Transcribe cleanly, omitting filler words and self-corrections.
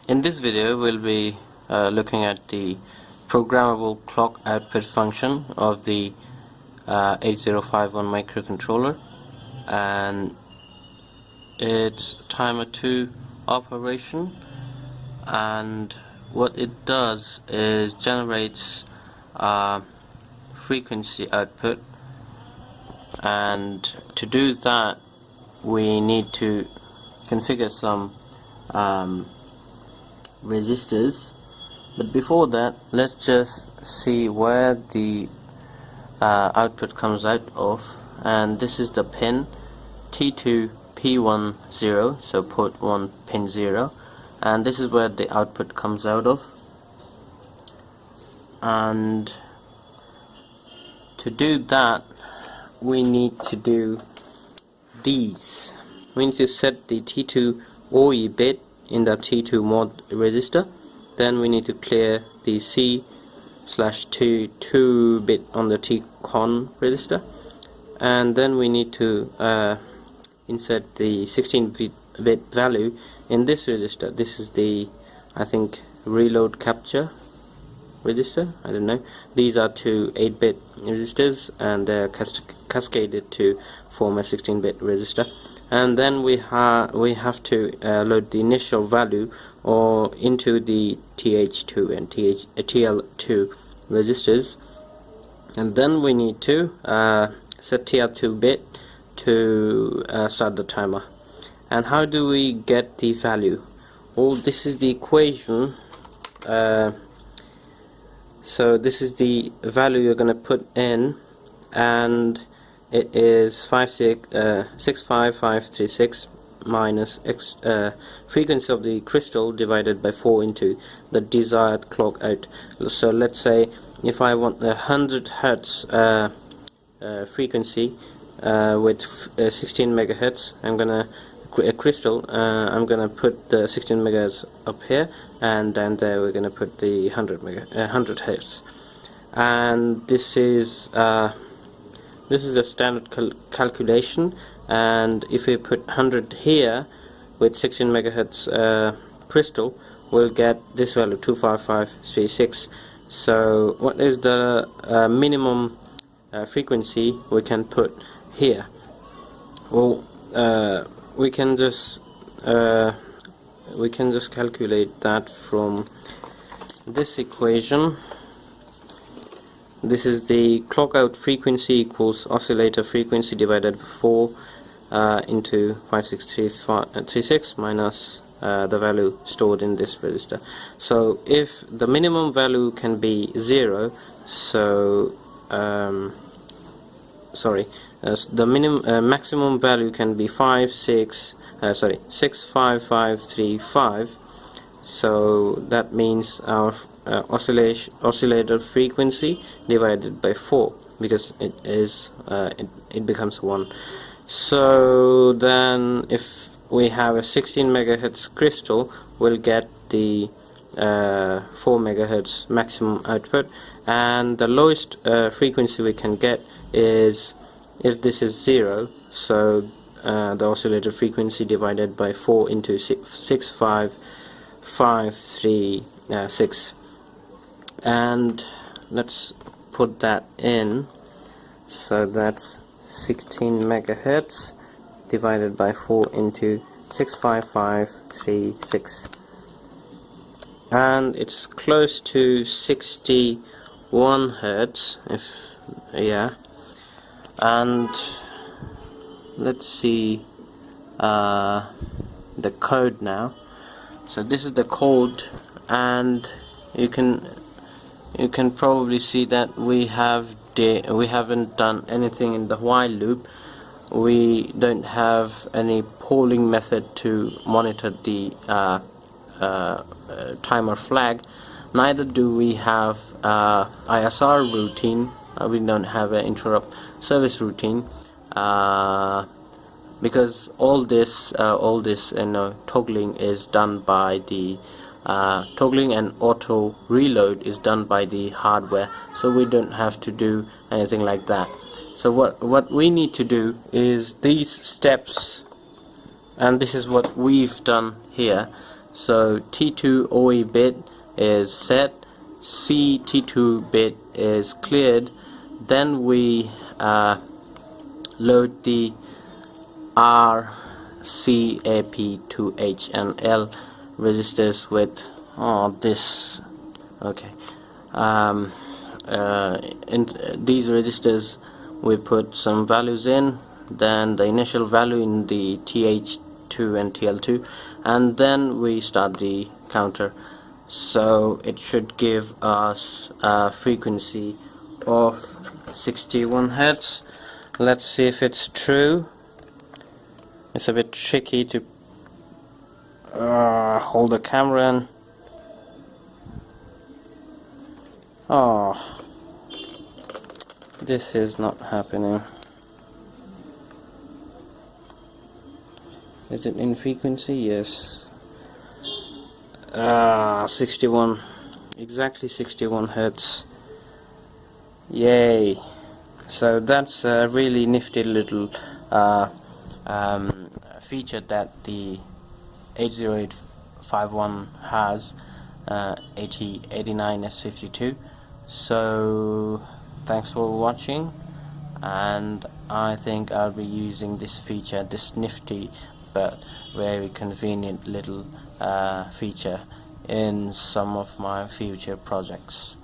In this video we'll be looking at the programmable clock output function of the 8051 microcontroller and its timer 2 operation. And what it does is generates frequency output, and to do that we need to configure some resistors. But before that, let's just see where the output comes out of, and this is the pin T2 P10, so port 1 pin 0, and this is where the output comes out of. And to do that we need to do these. We need to set the T2 OE bit in the T2 mod resistor. Then we need to clear the C/2 bit on the T-con resistor, and then we need to insert the 16-bit value in this resistor. This is the, I think, reload capture resistor, I don't know. These are two 8-bit resistors and they're cascaded to form a 16-bit resistor. And then we have to load the initial value or into the TH2 and TL2 resistors, and then we need to set TR2 bit to start the timer. And how do we get the value? Well, this is the equation. So this is the value you're going to put in, and it is 65536 minus frequency of the crystal divided by 4 into the desired clock out. So let's say if I want 100 Hertz frequency with 16 megahertz, I'm gonna crystal. I'm gonna put the 16 megahertz up here, and then there we're gonna put the 100 Hertz. And this is a standard calculation, and if we put 100 here with 16 megahertz crystal, we'll get this value 25536. So what is the minimum frequency we can put here? Well, we can just calculate that from this equation. This is the clock out frequency equals oscillator frequency divided by 4 into 5636 minus the value stored in this resistor. So if the minimum value can be 0, so the maximum value can be 65535. So that means our oscillator frequency divided by 4, because it is it becomes 1. So then if we have a 16 megahertz crystal, we'll get the 4 megahertz maximum output, and the lowest frequency we can get is, if this is 0, so the oscillator frequency divided by 4 into 65536, and let's put that in. So that's 16 megahertz divided by 4 into 65536, and it's close to 61 hertz, and let's see the code now. So this is the code, and you can probably see that we haven't done anything in the while loop. We don't have any polling method to monitor the timer flag. Neither do we have ISR routine. We don't have an interrupt service routine, because all this toggling is done by the toggling and auto reload is done by the hardware, so we don't have to do anything like that. So what we need to do is these steps, and this is what we've done here. So T2 OE bit is set, C T2 bit is cleared, then we load the R, C, AP, 2H and L registers with this. Okay, in these registers we put some values in, then the initial value in the TH2 and TL2, and then we start the counter. So it should give us a frequency of 61 Hz. Let's see if it's true. It's a bit tricky to hold the camera and this is not happening. Is it in frequency? Yes. 61, exactly 61 Hz. Yay! So that's a really nifty little feature that the 80851 has, AT89S52. So thanks for watching, and I think I'll be using this feature, this nifty but very convenient little feature, in some of my future projects.